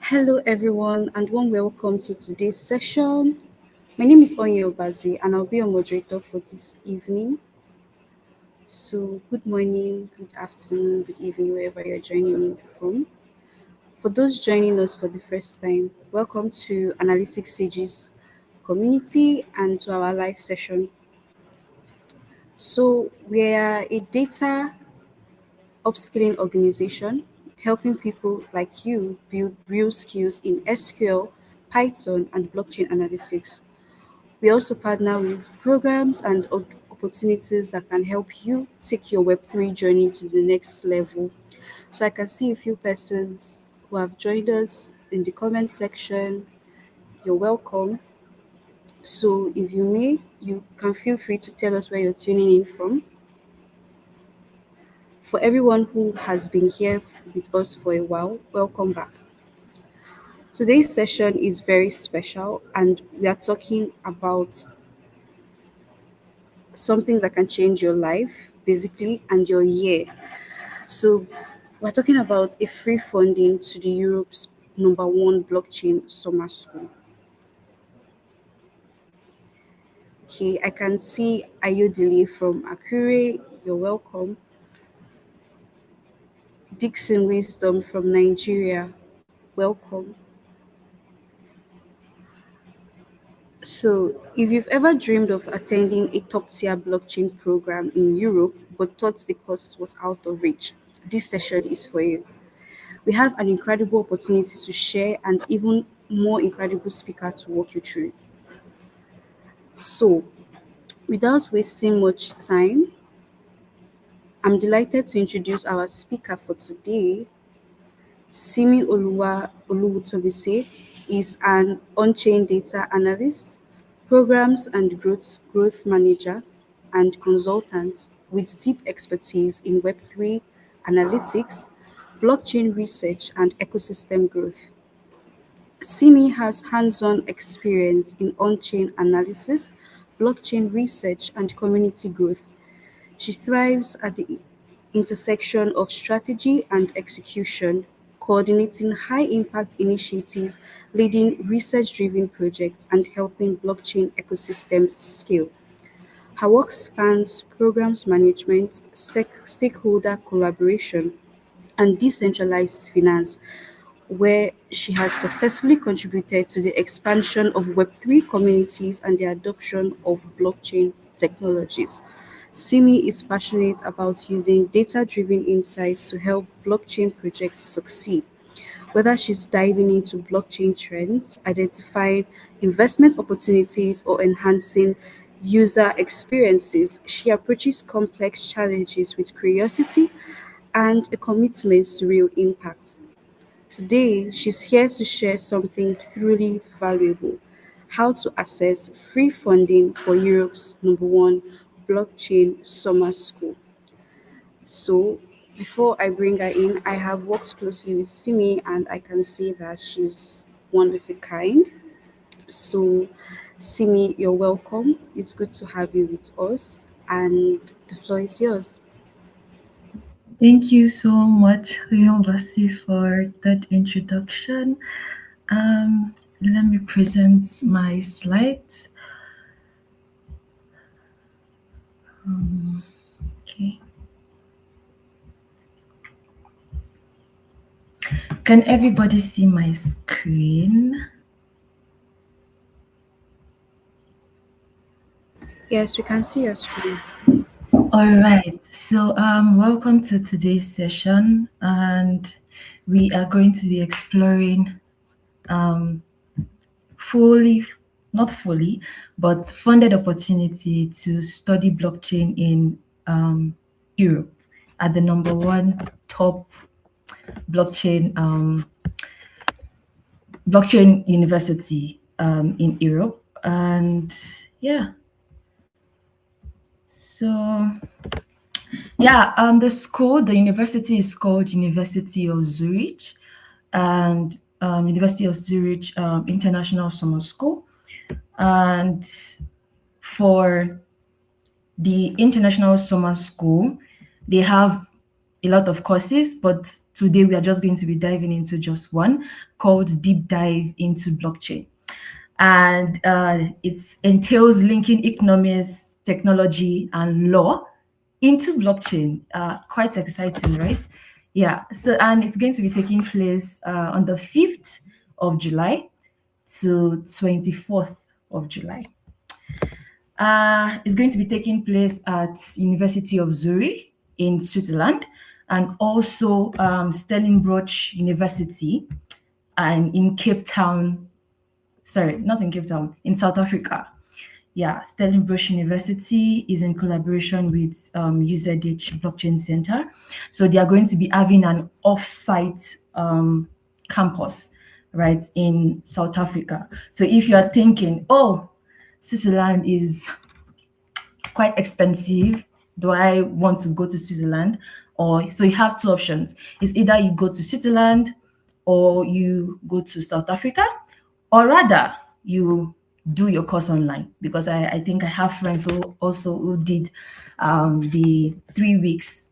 Hello, everyone, and warm welcome to today's session. My name is Onye and I'll be your moderator for this evening. So, good morning, good afternoon, good evening, wherever you're joining in from. For those joining us for the first time, welcome to Analytic Sages community and to our live session. So, we are a data upskilling organization helping people like you build real skills in SQL, Python, and blockchain analytics. We also partner with programs and opportunities that can help you take your Web3 journey to the next level. So I can see a few persons who have joined us in the comment section. You're welcome. So if you may, you can feel free to tell us where you're tuning in from. For everyone who has been here with us for a while, welcome back. Today's session is very special and we are talking about something that can change your life basically and your year. So we're talking about a free funding to the Europe's number one blockchain summer school. Okay, I can see Ayodele from Akure. You're welcome. Dixon Wisdom from Nigeria. Welcome. So, if you've ever dreamed of attending a top tier blockchain program in Europe but thought the cost was out of reach, this session is for you. We have an incredible opportunity to share and even more incredible speaker to walk you through. So, without wasting much time, I'm delighted to introduce our speaker for today. Simileoluwa Oluwatunmise is an Onchain data analyst, programs and growth manager, and consultant with deep expertise in Web3 analytics, blockchain research, and ecosystem growth. Simi has hands-on experience in on-chain analysis, blockchain research, and community growth. She thrives at the intersection of strategy and execution, coordinating high-impact initiatives, leading research-driven projects, and helping blockchain ecosystems scale. Her work spans programs management, stakeholder collaboration, and decentralized finance, where she has successfully contributed to the expansion of Web3 communities and the adoption of blockchain technologies. Simi is passionate about using data driven insights to help blockchain projects succeed. Whether she's diving into blockchain trends, identifying investment opportunities, or enhancing user experiences, she approaches complex challenges with curiosity and a commitment to real impact. Today, she's here to share something truly valuable: how to access free funding for Europe's number one blockchain summer school. So, before I bring her in, I have worked closely with Simi and I can say that she's one of a kind. So, Simi, you're welcome. It's good to have you with us, and the floor is yours. Thank you so much, Basi, for that introduction. Let me present my slides. Okay. Can everybody see my screen? Yes, we can see your screen. All right. So, welcome to today's session, and we are going to be exploring um, fully, not fully, but funded opportunity to study blockchain in Europe at the number one top blockchain blockchain university in Europe. And yeah, so yeah, the university is called University of Zurich, and University of Zurich International Summer School. And for the International Summer School, they have a lot of courses, but today we are just going to be diving into just one called Deep Dive into Blockchain. And it entails linking economics, technology, and law into blockchain. Quite exciting, right? Yeah. So, and it's going to be taking place on the 5th of July to 24th of July. It's going to be taking place at University of Zurich in Switzerland, and also Stellenbosch University and in Cape Town. Sorry, not in Cape Town, in South Africa. Yeah, Stellenbosch University is in collaboration with UZH Blockchain Center. So they are going to be having an off-site campus, right, in South Africa. So if you are thinking, oh, Switzerland is quite expensive. Do I want to go to Switzerland? Or so you have two options. It's either you go to Switzerland or you go to South Africa, or rather you do your course online, because I think I have friends who also who did the 3 weeks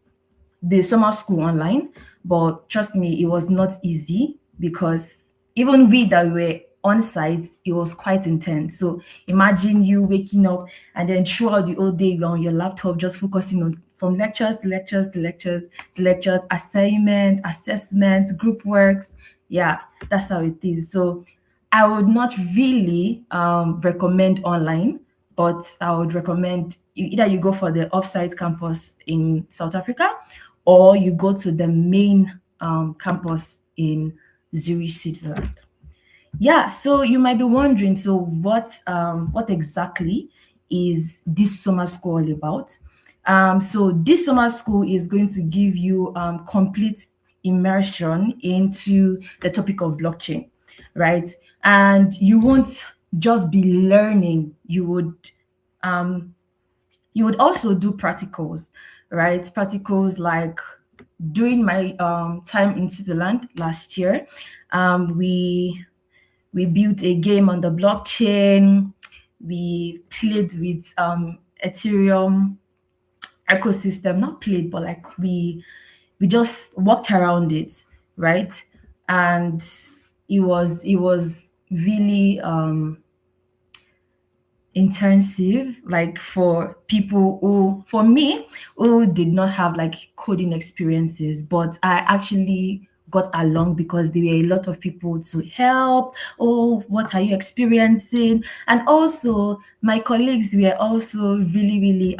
the summer school online. But trust me, it was not easy, because even we that were on site, it was quite intense. So imagine you waking up and then throughout the whole day you're on your laptop just focusing on from lectures to lectures to lectures to lectures, assignments, assessments, group works. Yeah, that's how it is. So I would not really recommend online, but I would recommend either you go for the offsite campus in South Africa, or you go to the main campus in Zurich, Switzerland. Yeah, so you might be wondering, so what exactly is this summer school all about? So this summer school is going to give you complete immersion into the topic of blockchain, right? And you won't just be learning, you would also do practicals, right? Practicals like during my time in Switzerland last year, we built a game on the blockchain. We played with Ethereum ecosystem, not played, but like we just walked around it, right? And it was really intensive, like for people who, for me, who did not have like coding experiences, but I actually got along because there were a lot of people to help. Oh, what are you experiencing? And also my colleagues were also really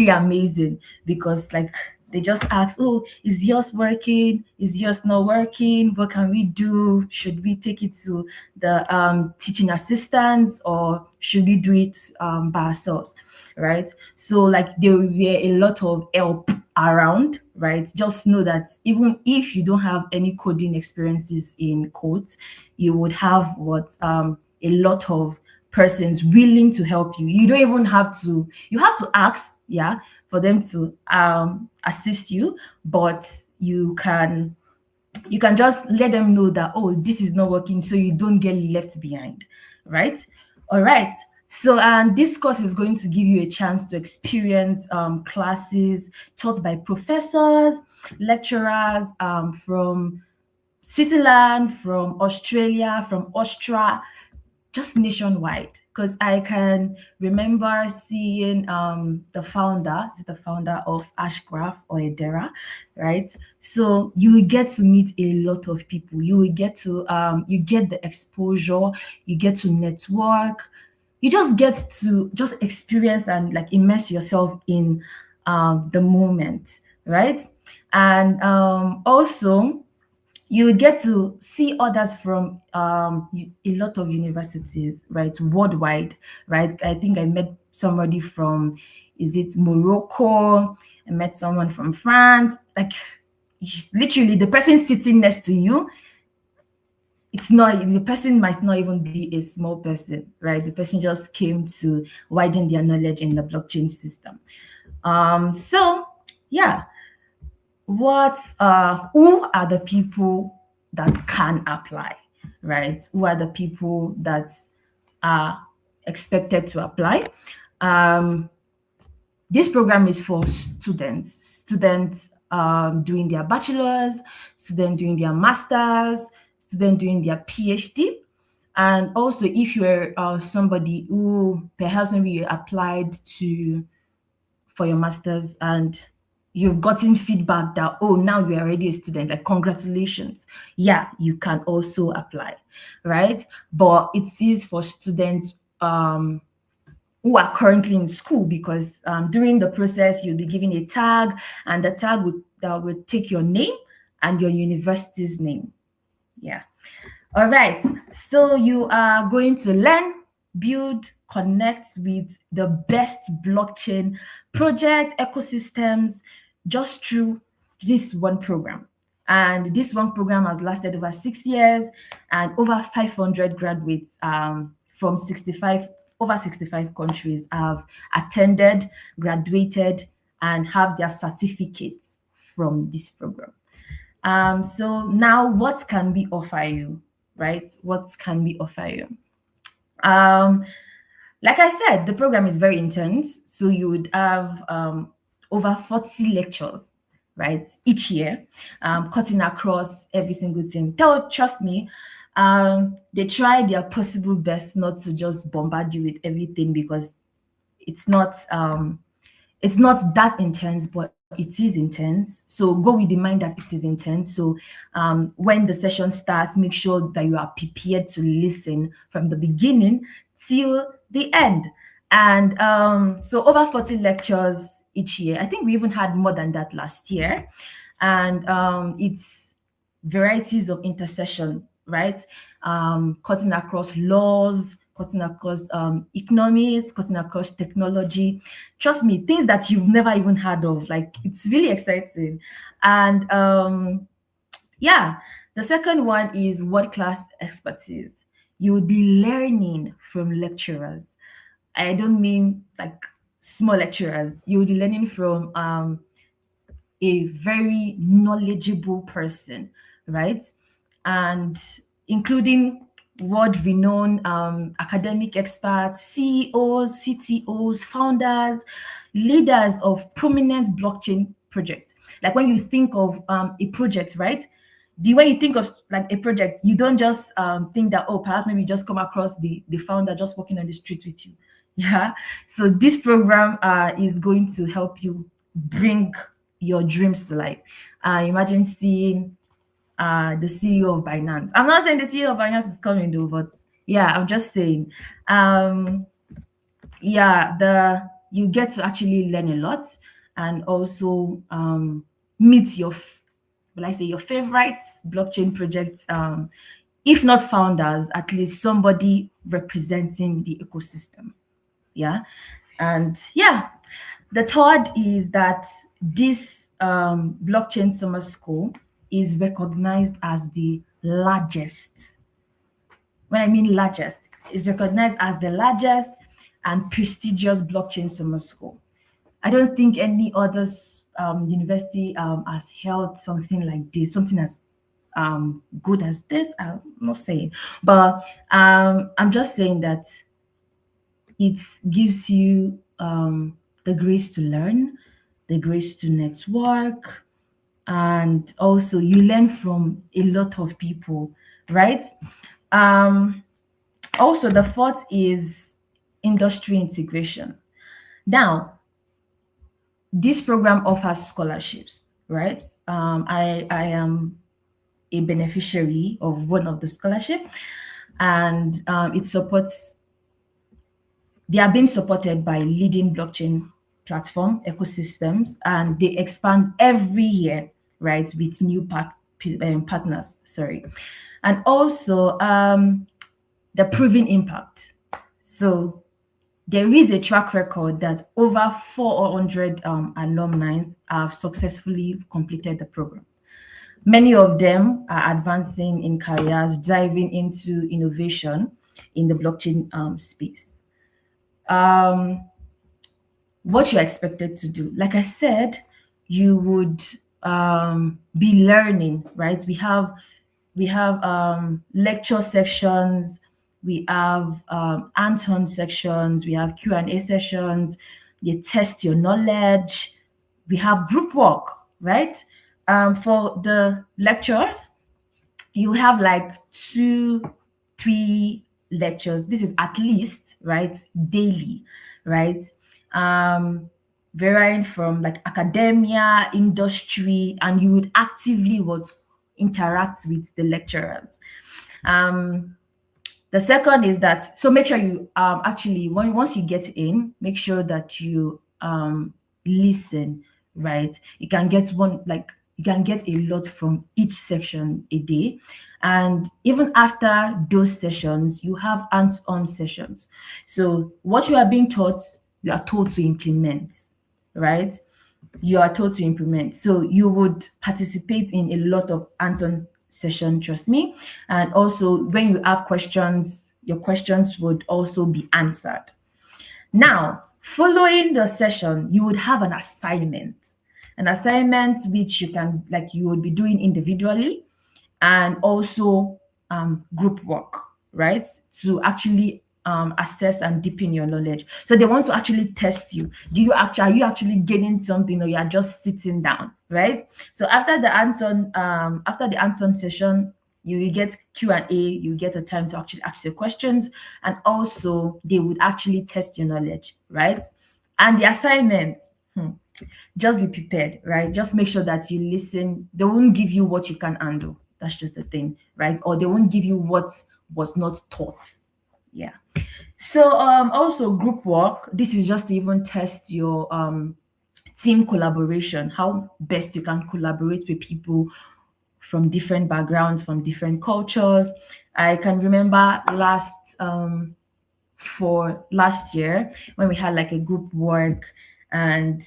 amazing, because like they just ask, oh, is yours working? Is yours not working? What can we do? Should we take it to the teaching assistants, or should we do it by ourselves? Right. So like there were a lot of help around, right? Just know that even if you don't have any coding experiences in codes, you would have a lot of persons willing to help you. You don't even have to, you have to ask, yeah, for them to assist you, but you can just let them know that, oh, this is not working, so you don't get left behind, right? All right. So, and this course is going to give you a chance to experience classes taught by professors, lecturers from Switzerland, from Australia, from Austria, just nationwide. Because I can remember seeing the founder of Ashgraph or Edera, right? So you will get to meet a lot of people. You will get to you get the exposure, you get to network, you just get to just experience and like immerse yourself in the moment, right? And also you would get to see others from a lot of universities, right, worldwide, right? I think I met somebody from, is it Morocco? I met someone from France. Like literally, the person sitting next to you, it's not, the person might not even be a small person, right? The person just came to widen their knowledge in the blockchain system. So yeah, who are the people that can apply, right? Who are the people that are expected to apply? This program is for students doing their bachelor's, student doing their master's, student doing their PhD. And also, if you're somebody who perhaps maybe you applied to for your master's and you've gotten feedback that, oh, now you're already a student, like congratulations, yeah, you can also apply, right? But it is for students who are currently in school, because during the process you'll be given a tag, and the tag will take your name and your university's name. Yeah. All right. So you are going to learn, build, connect with the best blockchain project ecosystems just through this one program. And this one program has lasted over 6 years, and over 500 graduates from 65 over 65 countries have attended, graduated, and have their certificates from this program. So now what can we offer you, right? What can we offer you? Um, like I said, the program is very intense. So you would have over 40 lectures, right, each year, cutting across every single thing. Trust me, they try their possible best not to just bombard you with everything, because it's not it's not that intense, but it is intense. So go with the mind that it is intense. So when the session starts, make sure that you are prepared to listen from the beginning till the end. And so over 40 lectures each year. I think we even had more than that last year. And it's varieties of intercession, right? Cutting across laws, cutting across economics, cutting across technology. Trust me, things that you've never even heard of. Like, it's really exciting. And yeah, the second one is world-class expertise. You will be learning from lecturers. I don't mean like small lecturers. You will be learning from a very knowledgeable person, right? And including world-renowned academic experts, CEOs, CTOs, founders, leaders of prominent blockchain projects. Like, when you think of a project, right? The way you think of like a project, you don't just think that, oh, perhaps maybe just come across the founder just walking on the street with you. Yeah. So this program is going to help you bring your dreams to life. Imagine seeing the CEO of Binance. I'm not saying the CEO of Binance is coming though, but yeah, I'm just saying, yeah, you get to actually learn a lot, and also meet will I say your favorite blockchain projects. If not founders, at least somebody representing the ecosystem. Yeah, and yeah, the third is that this blockchain summer school is recognized as the largest. When I mean largest, it's recognized as the largest and prestigious blockchain summer school. I don't think any other university has held something like this, something as good as this. I'm not saying, but I'm just saying that it gives you the grace to learn, the grace to network, and also you learn from a lot of people, right? Um, Also, the fourth is industry integration. Now, this program offers scholarships, right? I am a beneficiary of one of the scholarship, and it supports. They are being supported by leading blockchain platform ecosystems, and they expand every year, right, with new partners. Sorry, and also the proven impact. So there is a track record that over 400 alumni have successfully completed the program. Many of them are advancing in careers, diving into innovation in the blockchain space. Um, what you're expected to do, like I said, you would be learning, right? We have lecture sections, we have Anton sections, we have Q&A sessions. You test your knowledge. We have group work, right? For the lectures, you have like 2 3 lectures. This is at least, right, daily, right? um Varying from like academia, industry, and you would actively what interact with the lecturers. um the second is that, so make sure you actually, once you get in, make sure that you listen, right? You can get you can get a lot from each section a day. And even after those sessions, you have hands-on sessions. So what you are being taught, you are told to implement, right? You are told to implement. So you would participate in a lot of hands-on session, trust me. And also when you have questions, your questions would also be answered. Now, following the session, you would have an assignment which you would be doing individually, and also group work, right? To actually assess and deepen your knowledge. So they want to actually test you. Are you actually gaining something, or you are just sitting down, right? So after the hands-on session, you will get Q&A, you get a time to actually ask your questions, and also they would actually test your knowledge, right? And the assignment, just be prepared, right? Just make sure that you listen. They won't give you what you can handle. That's just the thing, right? Or they won't give you what was not taught. Yeah. So also group work. This is just to even test your team collaboration, how best you can collaborate with people from different backgrounds, from different cultures. I can remember for last year when we had like a group work, and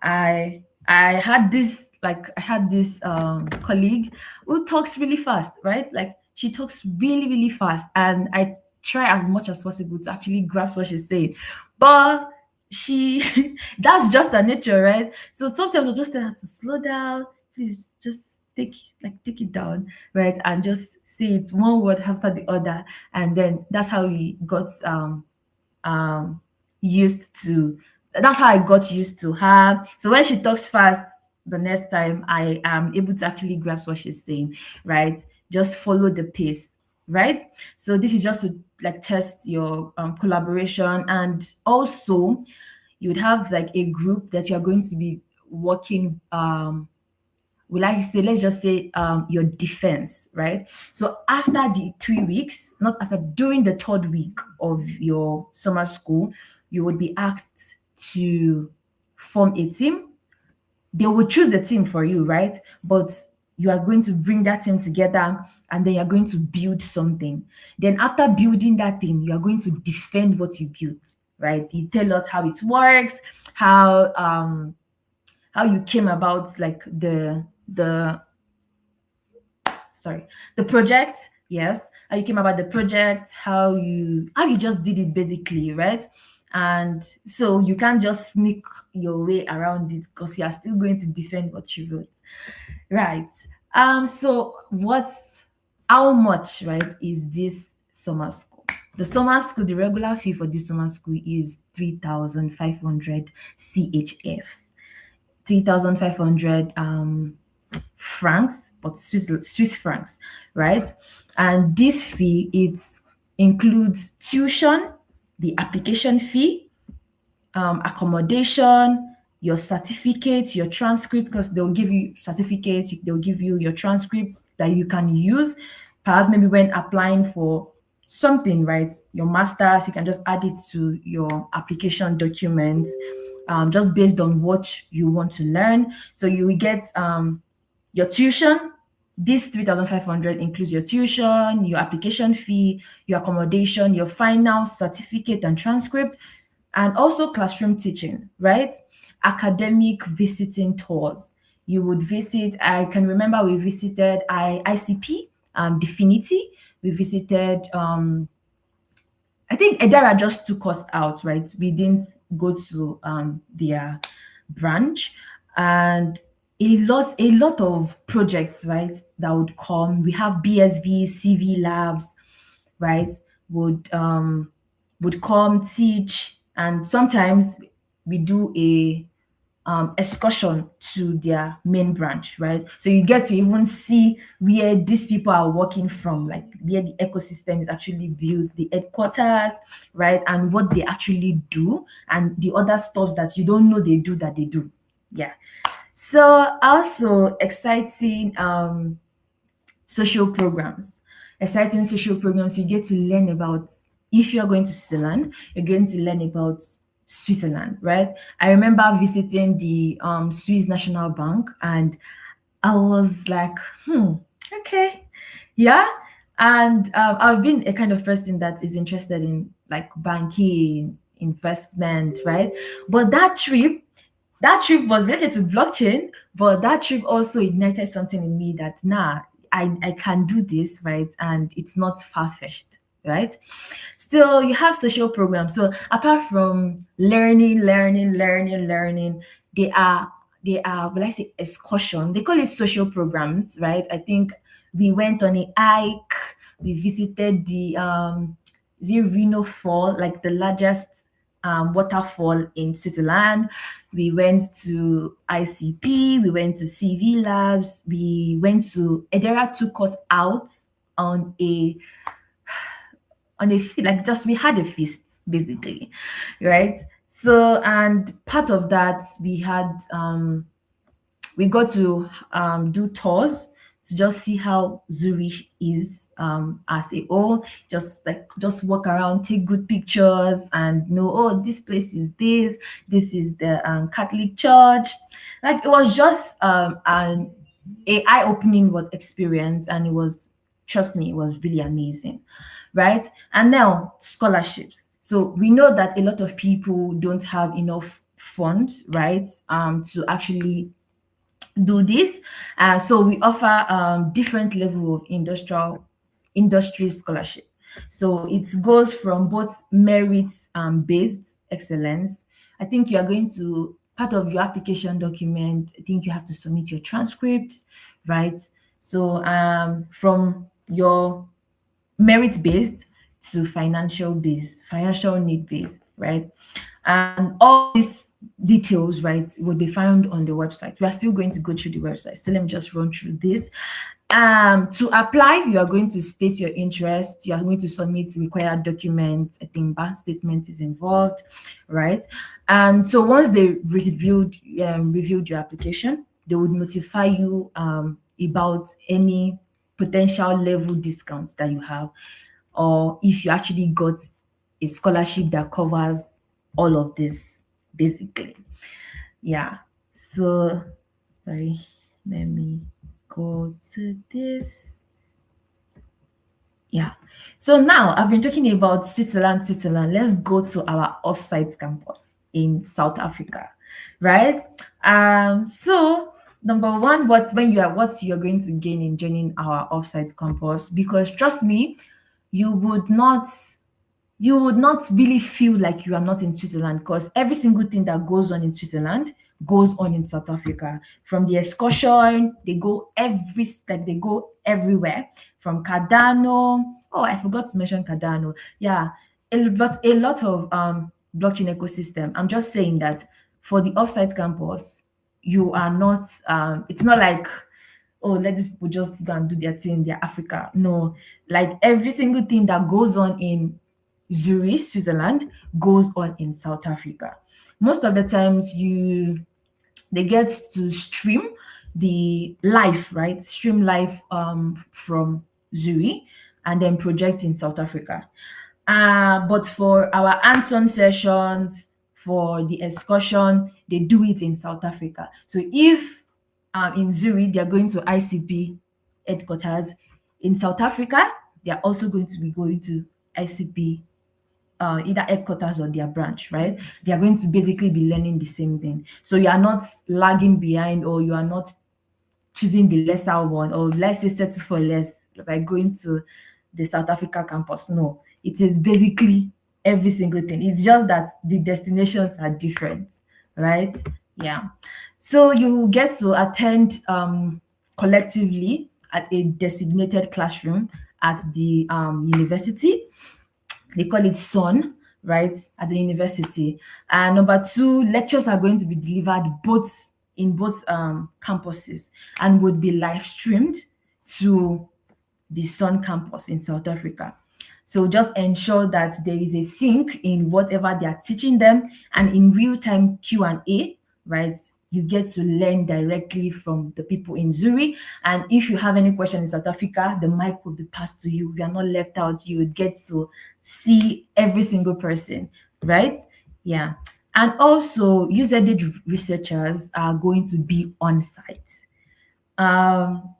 I had this colleague who talks really fast, right? Like she talks really really fast, and I try as much as possible to actually grasp what she's saying, but she that's just her nature, right? So sometimes I just tell her to slow down, please just take it down, right? And just say it one word after the other. And then that's how we got um used to that's how I got used to her. So when she talks fast, the next time I am able to actually grasp what she's saying, right? Just follow the pace, right? So this is just to like test your collaboration. And also you would have like a group that you're going to be working will I say, let's just say your defense, right? So after the 3 weeks, not after, during the third week of your summer school, you would be asked to form a team. They will choose the team for you, right? But you are going to bring that team together, and then you're going to build something. Then after building that thing, you are going to defend what you built, right? You tell us how it works, how how you came about like the sorry, the project. Yes, how you came about the project, how you just did it basically, right? And so you can't just sneak your way around it, because you are still going to defend what you wrote, right? So what's how much, right, is this summer school? The summer school, the regular fee for this summer school is 3,500 CHF. 3,500 francs, but Swiss francs, right? And this fee, it includes tuition, the application fee, accommodation, your certificate, your transcript, because they'll give you certificates, they'll give you your transcripts that you can use, perhaps maybe when applying for something, right? Your master's, you can just add it to your application documents, just based on what you want to learn. So you will get your tuition. This 3,500 includes your tuition, your application fee, your accommodation, your final certificate and transcript, and also classroom teaching, right? Academic visiting tours. You would visit, I can remember we visited ICP, Definity. We visited, I think Edera just took us out, right? We didn't go to their branch. And a lot of projects, right, that would come. We have BSV, CV labs, right, would would come teach. And sometimes we do excursion to their main branch, right? So you get to even see where these people are working from, like where the ecosystem is actually built, the headquarters, right? And what they actually do, and the other stuff that you don't know they do that they do. Yeah. So also exciting social programs. Exciting social programs, you get to learn about, if you're going to Switzerland, you're going to learn about Switzerland, right? I remember visiting the Swiss National Bank, and I was like, okay, yeah. And I've been a kind of person that is interested in like banking, investment, right? But that trip was related to blockchain, but that trip also ignited something in me that I can do this, right? And it's not far-fetched, right? Still, you have social programs. So apart from learning, they are will I say excursion? They call it social programs, right? I think we went on a hike, we visited the is it Reno Fall, like the largest waterfall in Switzerland. We went to ICP, we went to CV Labs, we went to Edera took us out on like just we had a feast basically, right? So and part of that we got to do tours to just see how Zurich is as a whole. Just walk around, take good pictures, and know, oh, this place is this is the Catholic Church. Like it was just a eye-opening what experience, and it was, trust me, it was really amazing, right? And now scholarships. So we know that a lot of people don't have enough funds, right, to actually do this. So we offer different level of industry scholarship. So it goes from both merit based excellence. I think you are going to part of your application document. I think you have to submit your transcript, right? So from your merit based to financial need based, right? And all these details, right, will be found on the website. We are still going to go through the website. So let me just run through this. To apply, you are going to state your interest. You are going to submit required documents. I think bank statement is involved, right? And so once they reviewed your application, they would notify you about any potential level discounts that you have, or if you actually got a scholarship that covers all of this, basically. Yeah. So, sorry, let me go to this. Yeah. So now I've been talking about Switzerland. Let's go to our offsite campus in South Africa, right? So number one, what you're going to gain in joining our offsite campus, because trust me, you would not really feel like you are not in Switzerland, because every single thing that goes on in Switzerland goes on in South Africa. From the excursion, they go everywhere. From Cardano. Oh, I forgot to mention Cardano. Yeah, a lot of blockchain ecosystem. I'm just saying that for the offsite campus, you are not. It's not like, oh, let these people just go and do their thing in their Africa. No, like every single thing that goes on in Zurich, Switzerland, goes on in South Africa. Most of the times they get to stream the live, right? Stream live from Zurich and then project in South Africa. But for our hands-on sessions, for the excursion, they do it in South Africa. So if in Zurich they're going to ICP headquarters, in South Africa they're also going to be going to ICP either headquarters or their branch, right? They are going to basically be learning the same thing. So you are not lagging behind, or you are not choosing the lesser one, or let's say settle for less by going to the South Africa campus. No, it is basically every single thing. It's just that the destinations are different, right? Yeah. So you get to attend collectively at a designated classroom at the university. They call it SON, right, at the university. And number two, lectures are going to be delivered both in both campuses and would be live streamed to the Sun campus in South Africa. So just ensure that there is a sync in whatever they are teaching them, and in real-time Q&A, right? You get to learn directly from the people in Zurich. And if you have any question in South Africa, the mic will be passed to you. You are not left out. You would get to see every single person, right? Yeah. And also, UZD researchers are going to be on site. Um,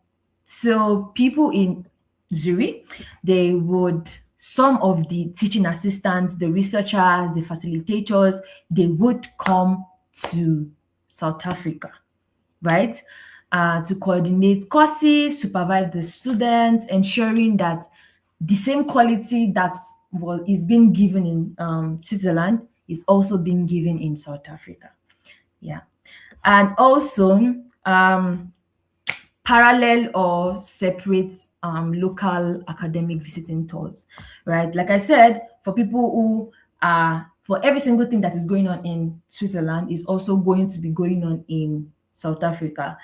so people in Zurich, they would, some of the teaching assistants, the researchers, the facilitators, they would come to South Africa, right? To coordinate courses, supervise the students, ensuring that the same quality that is being given in Switzerland is also being given in South Africa. Yeah. And also, parallel or separate local academic visiting tours, right? Like I said, for people who are, for every single thing that is going on in Switzerland is also going to be going on in South Africa,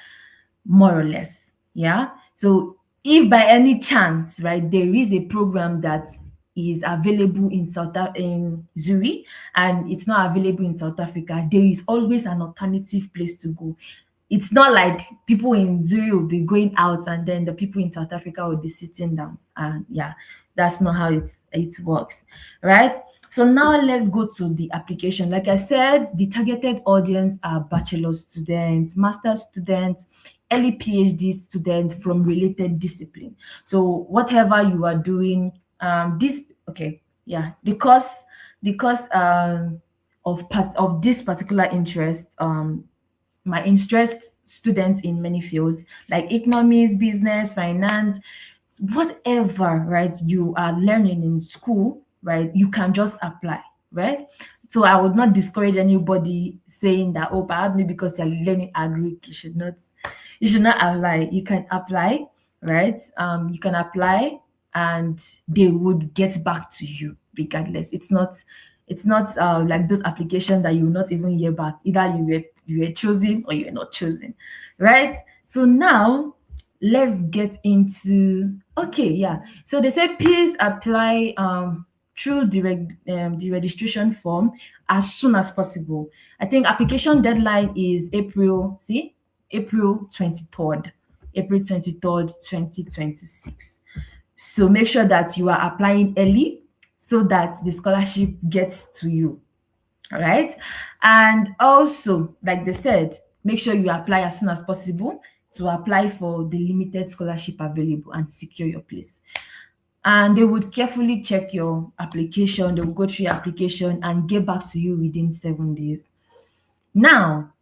more or less. Yeah. So if by any chance, right, there is a program that is available in Zurich and it's not available in South Africa, there is always an alternative place to go. It's not like people in Zurich will be going out and then the people in South Africa will be sitting down. And yeah, that's not how it works, right? So now let's go to the application. Like I said, the targeted audience are bachelor students, master students, early PhD students from related discipline. So whatever you are doing, this okay, yeah, because of this particular interest, my interest students in many fields like economics, business, finance, whatever, right, you are learning in school, right, you can just apply, right? So I would not discourage anybody saying that, oh, perhaps maybe because you're learning agri, you should not apply. You can apply, right? You can apply and they would get back to you regardless. It's not like those applications that you will not even hear back. Either you were chosen or you're not chosen, right? So now let's get into, okay, yeah. So they say please apply through the registration form as soon as possible. I think application deadline is April 23rd, April 23rd, 2026. So make sure that you are applying early so that the scholarship gets to you. All right. And also, like they said, make sure you apply as soon as possible to apply for the limited scholarship available and secure your place. And they would carefully check your application, they will go through your application and get back to you within 7 days. Now,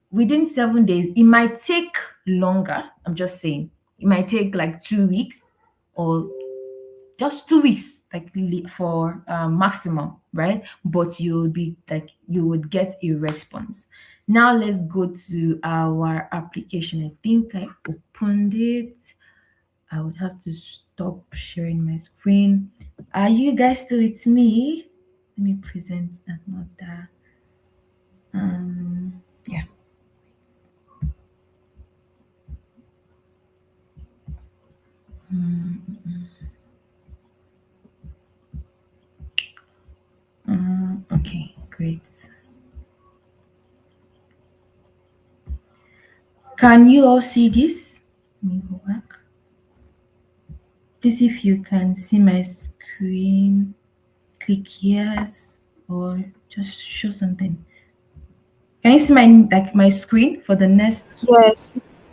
within 7 days, it might take longer. I'm just saying, it might take like 2 weeks or just 2 weeks, like for maximum, right? But you would get a response. Now let's go to our application. I think I opened it. I would have to stop sharing my screen. Are you guys still with me? Let me present another. Yeah. Okay, great. Can you all see this? Let me go back. Please, if you can see my screen, click yes or just show something. Can you see my screen for the next? Yes,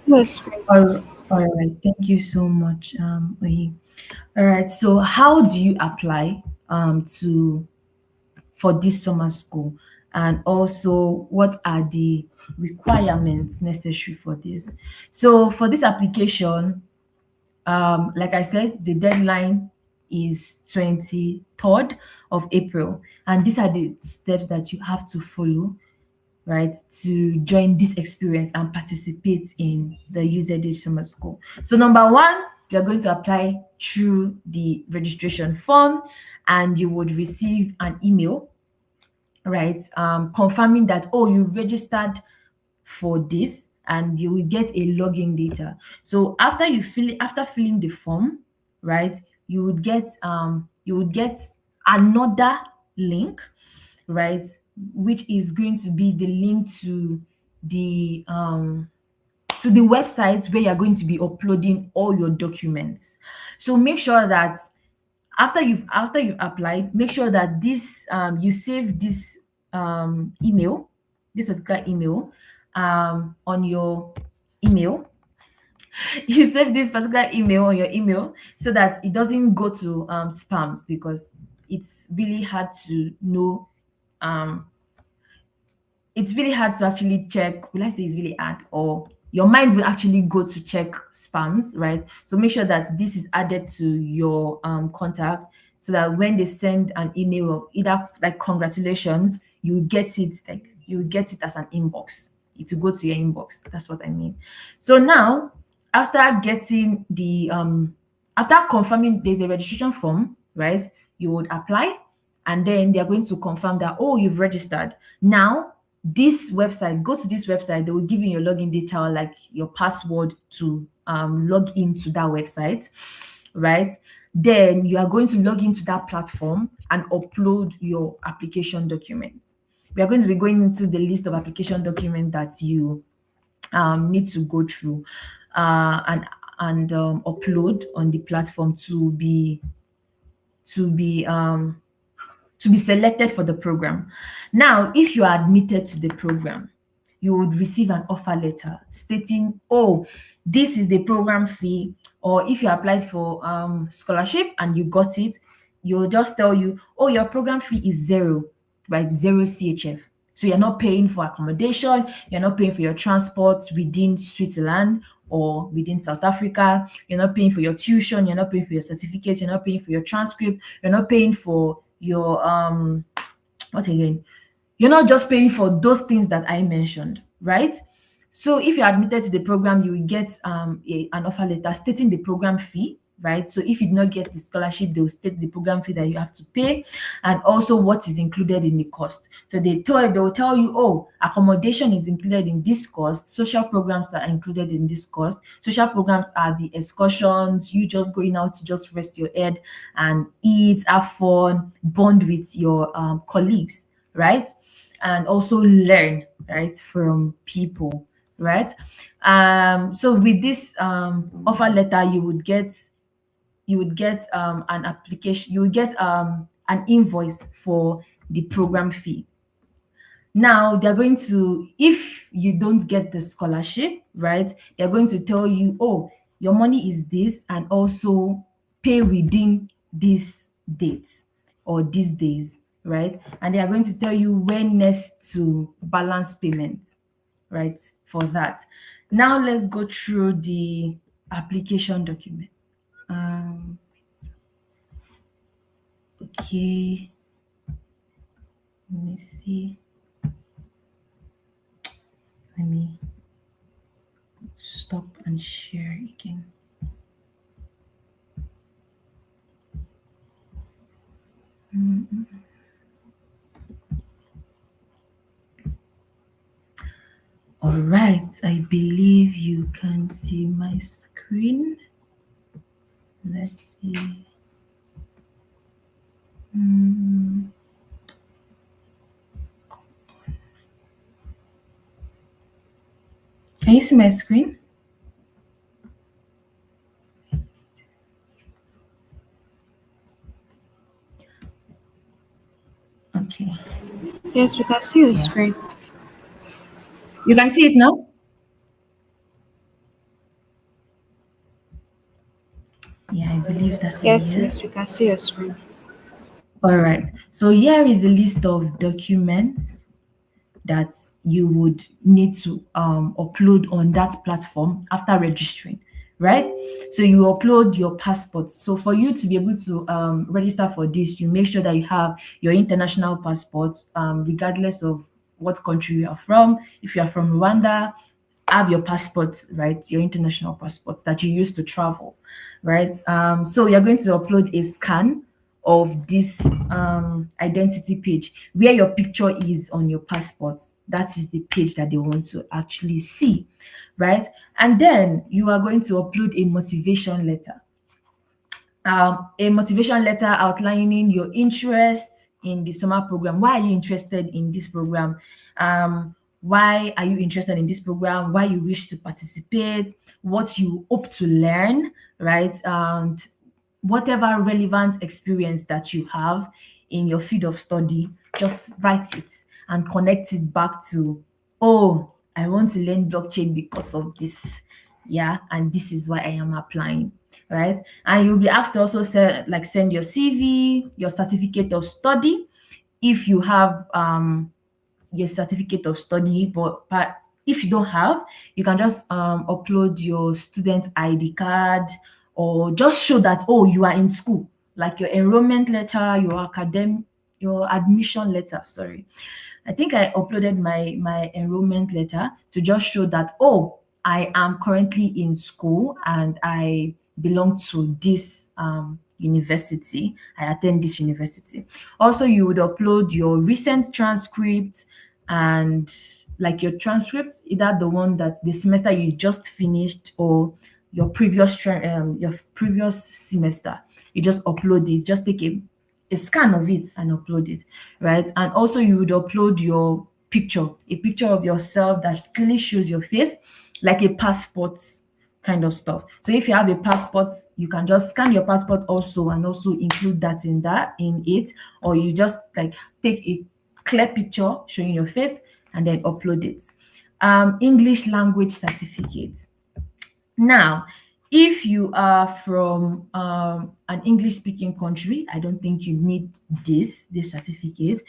yes, great. All right. Thank you so much, Oyi. All right. So, how do you apply to for this summer school, and also what are the requirements necessary for this? So, for this application, like I said, the deadline is 23rd of April, and these are the steps that you have to follow, right, to join this experience and participate in the UZH Summer School. So number one, you're going to apply through the registration form and you would receive an email right? Confirming that, oh, you registered for this, and you will get a login data. So after filling the form, right, you would get another link, right, which is going to be the link the to the website where you're going to be uploading all your documents. So make sure that after you've applied, make sure that this you save this email, this particular email, on your email. You save this particular email on your email so that it doesn't go to spams, because it's really hard to know, um it's really hard to actually check. Will I say it's really hard, or your mind will actually go to check spams, right? So make sure that this is added to your contact, so that when they send an email of either like congratulations, you get it, like you get it as an inbox. It will go to your inbox. That's what I mean. So now, after getting the after confirming there's a registration form, right? You would apply, and then they are going to confirm that, oh, you've registered. Now, this website, go to this website, they will give you your login data, like your password, to log into that website, right? Then you are going to log into that platform and upload your application documents. We are going to be going into the list of application documents that you need to go through and upload on the platform to be um, to be selected for the program. Now, if you are admitted to the program, you would receive an offer letter stating, oh, this is the program fee. Or if you applied for scholarship and you got it, you'll just tell you, oh, your program fee is zero, right? Zero CHF. So you're not paying for accommodation, you're not paying for your transport within Switzerland or within South Africa, you're not paying for your tuition, you're not paying for your certificate, you're not paying for your transcript, you're not paying for your what again? You're not just paying for those things that I mentioned, right? So if you're admitted to the program, you will get an offer letter stating the program fee, right? So if you do not get the scholarship, they will state the program fee that you have to pay, and also what is included in the cost. So they will tell you, oh, accommodation is included in this cost, social programs are included in this cost. Social programs are the excursions, you just going out to just rest your head and eat, have fun, bond with your colleagues, right? And also learn, right, from people, right? So with this offer letter, you would get an application, you would get an invoice for the program fee. Now they're going to, if you don't get the scholarship, right, they're going to tell you, oh, your money is this, and also pay within this dates or these days, right? And they are going to tell you when next to balance payment, right, for that. Now let's go through the application document. Um, okay, let me see. Let me stop and share again. All right, I believe you can see my screen. Let's see. Can you see my screen? Okay. Yes, we can see your Yeah. screen. You can see it now? Yeah, I believe that's a Yes, miss, yes. we can see your screen. All right. So here is the list of documents that you would need to upload on that platform after registering, right? So you upload your passport. So for you to be able to register for this, you make sure that you have your international passport, regardless of what country you are from. If you are from Rwanda, have your passport, right? Your international passports that you use to travel, right? So you're going to upload a scan of this identity page where your picture is on your passport. That is the page that they want to actually see, right? And then you are going to upload a motivation letter outlining your interest in the summer program. Why are you interested in this program? Why are you interested in this program? Why you wish to participate? What you hope to learn, right? And whatever relevant experience that you have in your field of study, just write it and connect it back to, oh, I want to learn blockchain because of this. Yeah, and this is why I am applying, right? And you'll be asked to also send your CV, your certificate of study, if you have your certificate of study. But if you don't have, you can just upload your student ID card, or just show that, oh, you are in school, like your enrollment letter, your admission letter. Sorry, I think I uploaded my enrollment letter to just show that, oh, I am currently in school and I belong to this university. I attend this university. Also, you would upload your recent transcript, and like your transcript, either the one that the semester you just finished, or your previous semester. You just upload it. Just take a scan of it and upload it, right? And also you would upload your picture, a picture of yourself that clearly shows your face, like a passport kind of stuff. So if you have a passport, you can just scan your passport also and also include that in it, or you just like take a clear picture showing your face and then upload it. English language certificate. Now, if you are from an English speaking country, I don't think you need this certificate.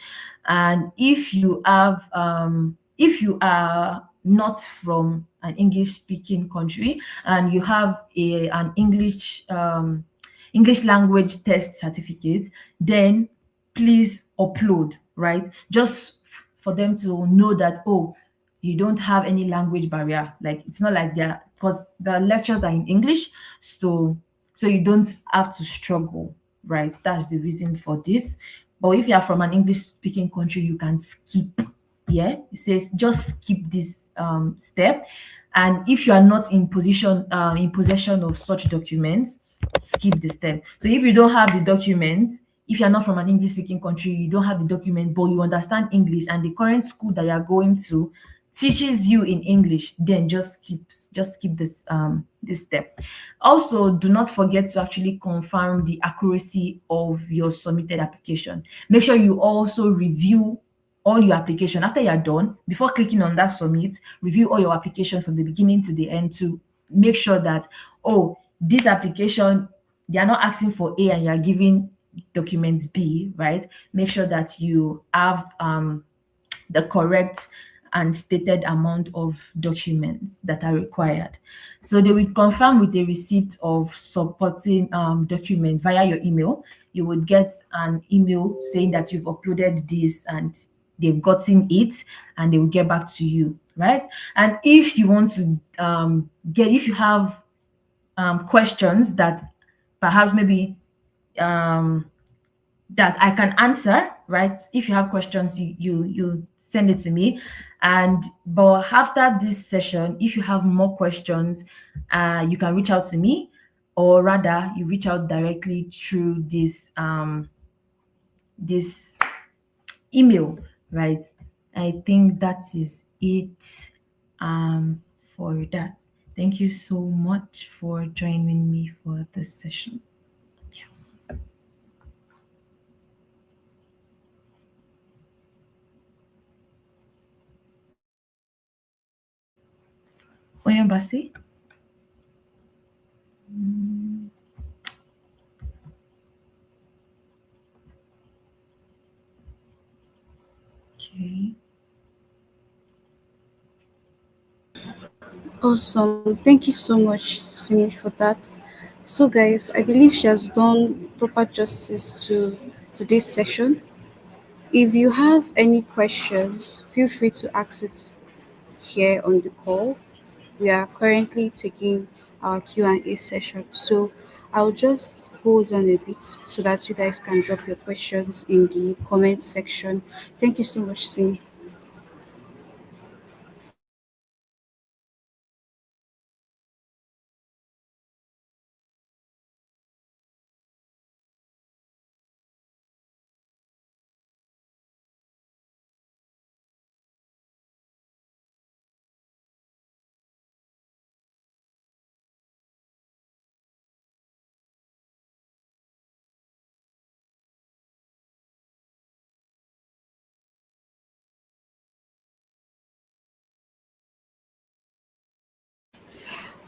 And if you are not from an English speaking country and you have an English language test certificate, then please upload, right? Just for them to know that, oh, you don't have any language barrier. Like, it's not like they're, because the lectures are in English, so you don't have to struggle, right? That's the reason for this. But if you are from an English speaking country, you can skip. Yeah, it says just skip this step. And if you are not in possession of such documents, skip the step. So if you don't have the documents, if you're not from an English speaking country, you don't have the document, but you understand English, and the current school that you're going to teaches you in English, then just skip this step. Also, do not forget to actually confirm the accuracy of your submitted application. Make sure you also review all your application after you're done. Before clicking on that submit, review all your application from the beginning to the end to make sure that, oh, this application, they are not asking for A and you're giving documents B, right? Make sure that you have the correct and stated amount of documents that are required. So they will confirm with a receipt of supporting document via your email. You would get an email saying that you've uploaded this and they've gotten it, and they will get back to you, right? And if you want to if you have questions that perhaps maybe um, that I can answer, right? If you have questions, you send it to me. And but after this session, if you have more questions, you can reach out to me, or rather, you reach out directly through this email, right? I think that is it for that. Thank you so much for joining me for this session. Oyambasi? Okay. Awesome. Thank you so much, Simi, for that. So, guys, I believe she has done proper justice to today's session. If you have any questions, feel free to ask it here on the call. We are currently taking our Q&A session. So I'll just hold on a bit so that you guys can drop your questions in the comment section. Thank you so much, Sim.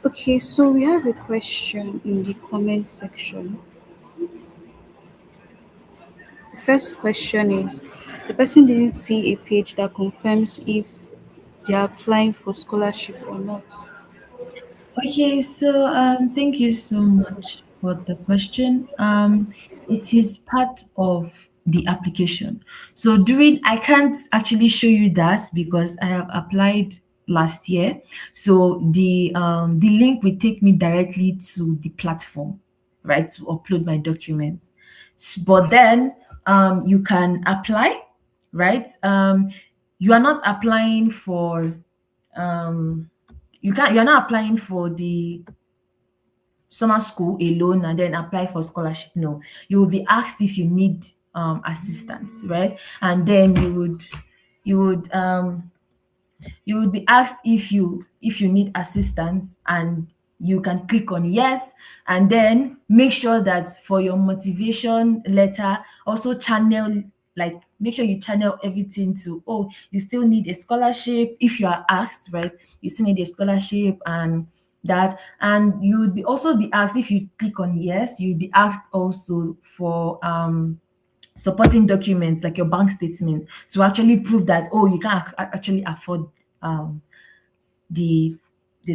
Okay, so we have a question in the comment section. The first question is, the person didn't see a page that confirms if they are applying for scholarship or not. Okay, so thank you so much for the question. It is part of the application. So I can't actually show you that because I have applied last year. So the link will take me directly to the platform, right, to upload my documents. But then you can apply, right? You are not applying for um you're not applying for the summer school alone and then apply for scholarship. No, you will be asked if you need assistance, right? And then you would you will be asked if you need assistance, and you can click on yes, and then make sure that for your motivation letter also channel, like make sure you channel everything to, oh, you still need a scholarship if you are asked, right? You still need a scholarship, and that, and you would be also be asked, if you click on yes, you'll be asked also for supporting documents like your bank statement to actually prove that, oh, you can actually afford um the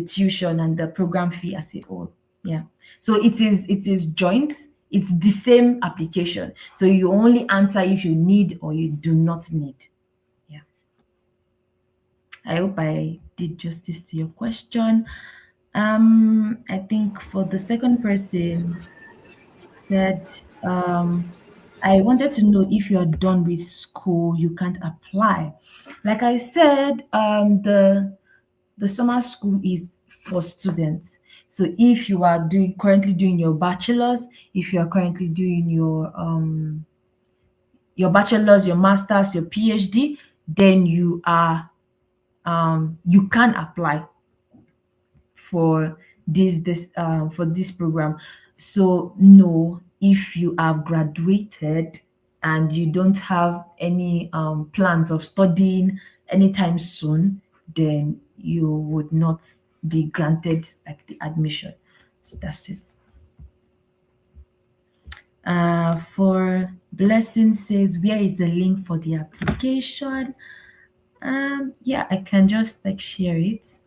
tuition and the program fee as a whole. Yeah. So it is joint. It's the same application. So you only answer if you need or you do not need. Yeah. I hope I did justice to your question. I think for the second person said, I wanted to know if you are done with school, you can't apply. Like I said, the summer school is for students. So if you are currently doing your bachelor's, if you are currently doing your bachelor's, your master's, your PhD, then you can apply for this program. So no, if you have graduated and you don't have any plans of studying anytime soon, then you would not be granted like the admission. So that's it. For Blessing says, where is the link for the application? Yeah, I can just like share it.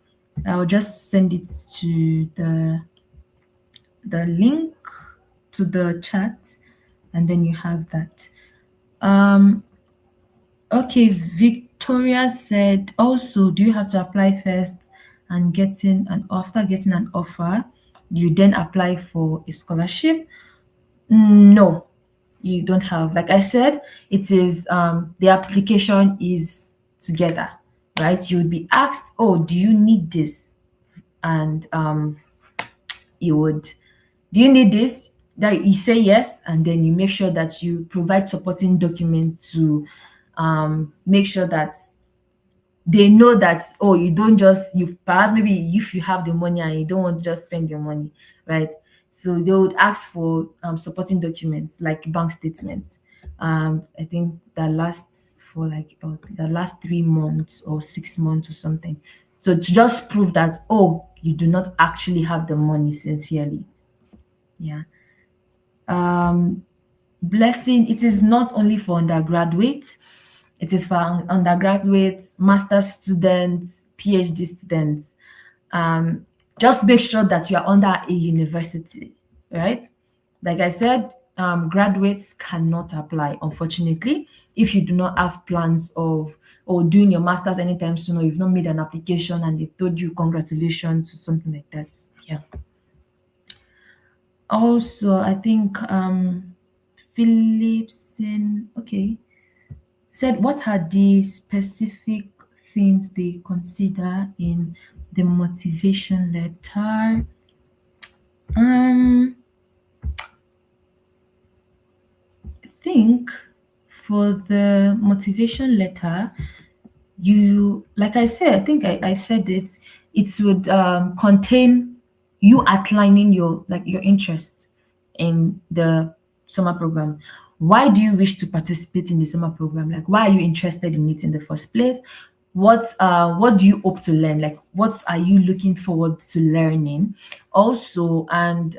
I'll just send it to the link to the chat, and then you have that. Um, okay, Victoria said, also, do you have to apply first and after getting an offer, you then apply for a scholarship? No, you don't have. Like I said, it is the application is together, right? You would be asked, oh, do you need this? And you would, do you need this? That you say yes, and then you make sure that you provide supporting documents to make sure that they know that, oh, you don't just, you perhaps maybe if you have the money and you don't want to just spend your money, right? So they would ask for supporting documents like bank statements. I think that lasts for like the last 3 months or 6 months or something. So to just prove that, oh, you do not actually have the money sincerely. Yeah. um Blessing, it is not only for undergraduates, it is for undergraduates, master students, PhD students. Just make sure that you are under a university, right? Like I said, graduates cannot apply, unfortunately, if you do not have plans of or doing your masters anytime soon, or you've not made an application and they told you congratulations or something like that. Yeah. Also, I think Philipson, okay, said what are the specific things they consider in the motivation letter? Um, I think for the motivation letter, you like I said, I think I said it would contain you outlining your like your interest in the summer program. Why do you wish to participate in the summer program? Like why are you interested in it in the first place? What do you hope to learn? Like what are you looking forward to learning? Also, and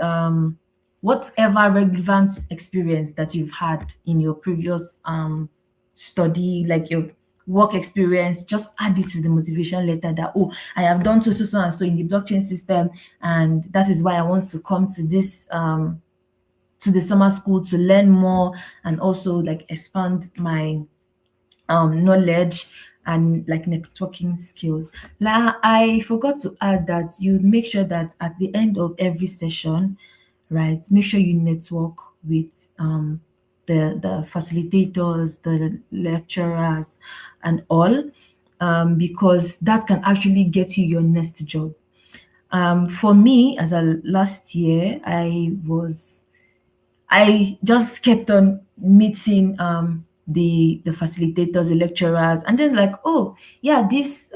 whatever relevant experience that you've had in your previous study, like your work experience, just add it to the motivation letter that, oh, I have done so and so in the blockchain system, and that is why I want to come to this to the summer school to learn more and also like expand my knowledge and like networking skills. I forgot to add that you make sure that at the end of every session, right, make sure you network with the facilitators, the lecturers, and all, because that can actually get you your next job. For me, as a last year, I just kept on meeting the facilitators, the lecturers, and then like, oh yeah, this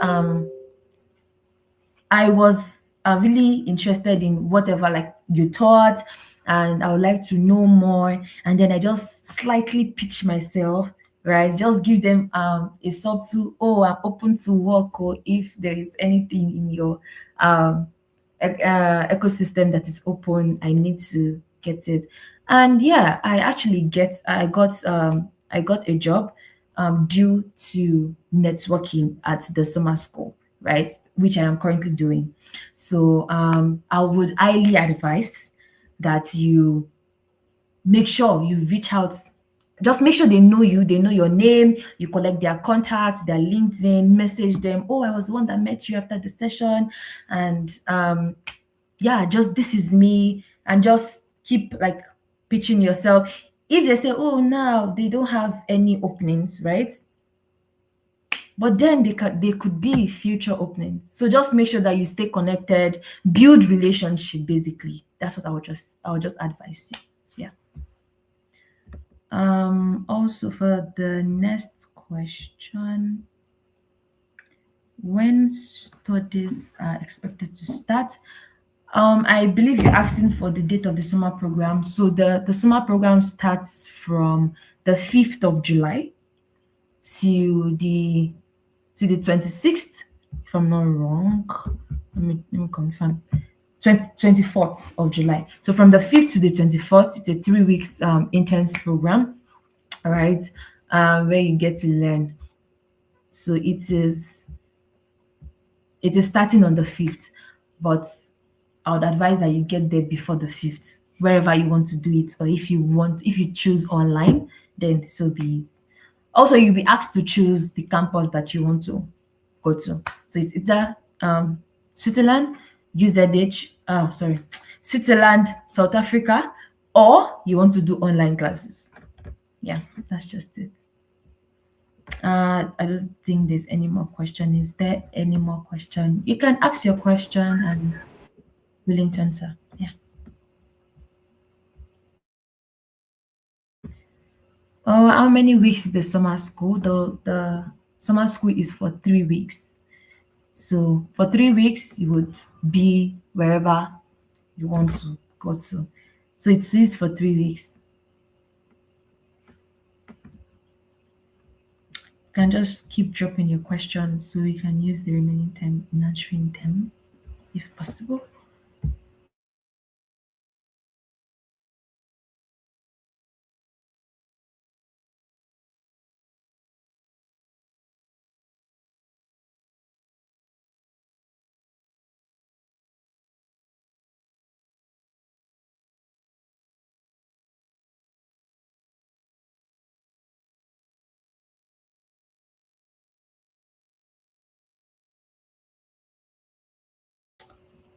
I was really interested in whatever like you taught, and I would like to know more. And then I just slightly pitch myself, right? Just give them a subtle, oh, I'm open to work, or if there is anything in your um ecosystem that is open, I need to get it. And yeah, I got a job due to networking at the summer school, right? Which I am currently doing. So I would highly advise that you make sure you reach out. Just make sure they know you, they know your name, you collect their contacts, their LinkedIn, message them. Oh, I was the one that met you after the session. And yeah, just this is me, and just keep like pitching yourself. If they say, oh, now they don't have any openings, right? But then they could be future openings. So just make sure that you stay connected, build relationship. Basically, that's what I would just advise you. Yeah. Also for the next question, when studies are expected to start? I believe you're asking for the date of the summer program. So the summer program starts from the 5th of July to the 26th, if I'm not wrong. Let me confirm. 24th of July. So from the 5th to the 24th, it's a 3 weeks intense program, all right, where you get to learn. So it is starting on the 5th, but I would advise that you get there before the 5th, wherever you want to do it, or if you choose online, then so be it. Also, you'll be asked to choose the campus that you want to go to. So it's either Switzerland, UZH, sorry, Switzerland, South Africa, or you want to do online classes. Yeah, that's just it. I don't think there's any more question. Is there any more question? You can ask your question and willing to answer. Yeah. Oh, how many weeks is the summer school? The summer school is for 3 weeks. So for 3 weeks, you would be wherever you want to go to. So it is for 3 weeks. You can just keep dropping your questions so we can use the remaining time in answering them if possible.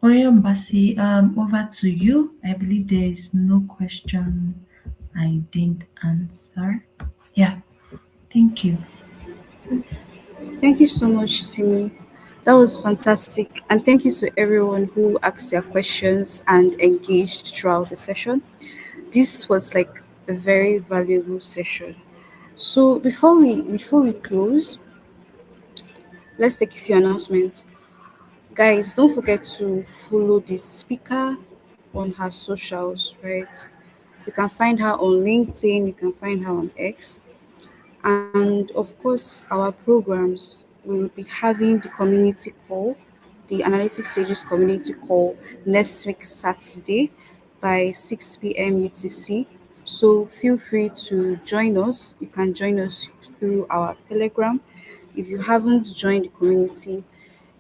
Oyembasi, over to you. I believe there is no question I didn't answer. Yeah, thank you. Thank you so much, Simi. That was fantastic. And thank you to everyone who asked their questions and engaged throughout the session. This was like a very valuable session. So before we close, let's take a few announcements. Guys, don't forget to follow the speaker on her socials, right? You can find her on LinkedIn, you can find her on X. And of course, our programs, we will be having the community call, the Analytic Sages community call next week, Saturday by 6 p.m. UTC. So feel free to join us. You can join us through our Telegram. If you haven't joined the community,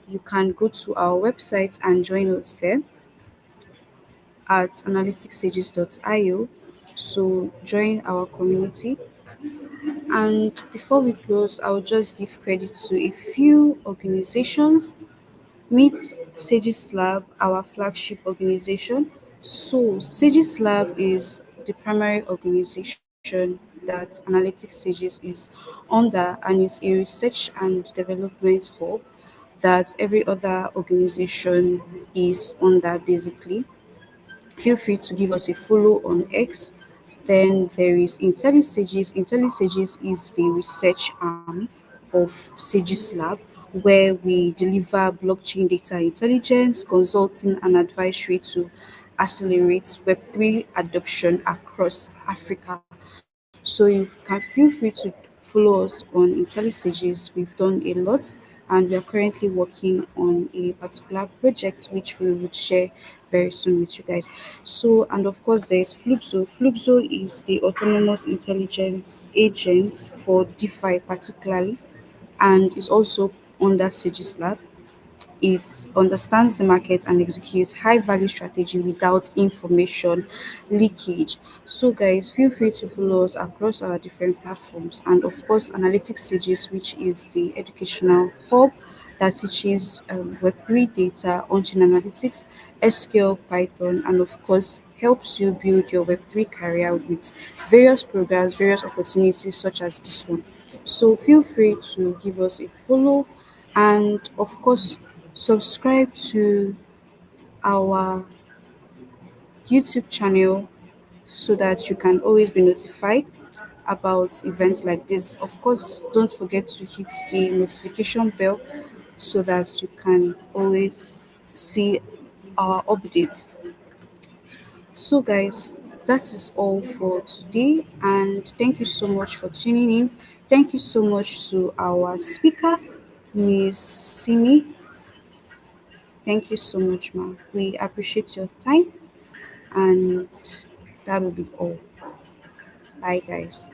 you can go to our website and join us there at analyticsages.io. So join our community. And before we close, I'll just give credit to a few organizations. Meet Sages Lab, our flagship organization. So, Sages Lab is the primary organization that Analytic Sages is under, and is a research and development hub that every other organization is under basically. Feel free to give us a follow on X. Then there is IntelliSages. IntelliSages is the research arm of Sages Lab, where we deliver blockchain data intelligence, consulting, and advisory to accelerate Web3 adoption across Africa. So you can feel free to follow us on IntelliSages. We've done a lot, and we are currently working on a particular project which we would share very soon with you guys. So, and of course, there is Flupso. Flupso is the autonomous intelligence agent for DeFi, particularly, and is also under Sages Lab. It understands the market and executes high value strategy without information leakage. So, guys, feel free to follow us across our different platforms, and of course, Analytics Sages, which is the educational hub that teaches Web3 data, Onchain analytics, SQL, Python, and of course, helps you build your Web3 career with various programs, various opportunities, such as this one. So, feel free to give us a follow, and of course, subscribe to our YouTube channel so that you can always be notified about events like this. Of course, don't forget to hit the notification bell so that you can always see our updates. So, guys, that is all for today, and thank you so much for tuning in. Thank you so much to our speaker, Miss Simi. Thank you so much, ma'am. We appreciate your time, and that will be all. Bye, guys.